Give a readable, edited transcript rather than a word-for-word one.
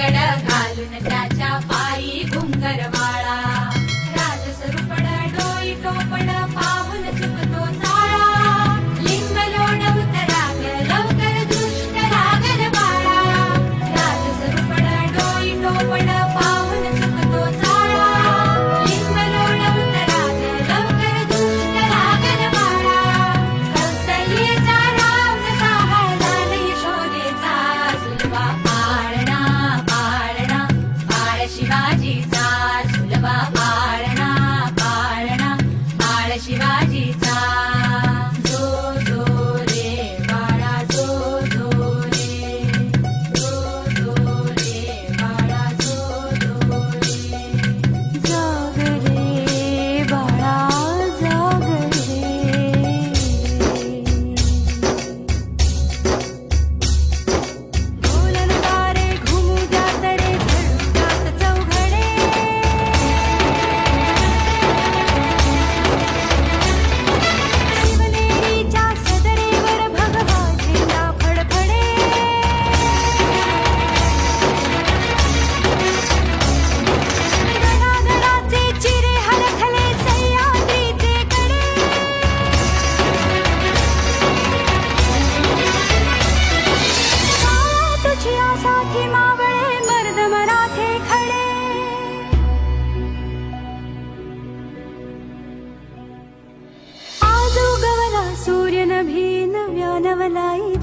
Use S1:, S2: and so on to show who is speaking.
S1: दगड घालून त्याच्या पायी घुंगरवाळा राजसरूपड डोई टोपड पाहून चुकतो चाळा लिंब लोणवत राग लवकर दुष्ट लागल बाळा राजसरूपड डोई टोपड पाहून चुकतो चाळा लिंब लोणवत राग लवकर दुष्ट लागल बाळा कौसल्येचा राम जसा हळदाल यशोदेचा सुलभा पाळणा पाळणा बाळ शिवाजीचा सुलभा पाळणा पाळणा बाळ शिवाजीचा जो जो रे बाळा जो जो रे बाळा जो जो रे
S2: जाग रे बाळा जाग रे बोलन गारे घुमू द्यात रे झळू द्यात चौघडे शिवनेरीच्या सदरेवर भगवा झेंडा फडफडे गडागडाचे चिरे हलखले सह्याद्रीचे कडे तुझी आसाठी मावळे मर्द मराठे खडे आज उगवला सूर्य नभी नव्या नवलाई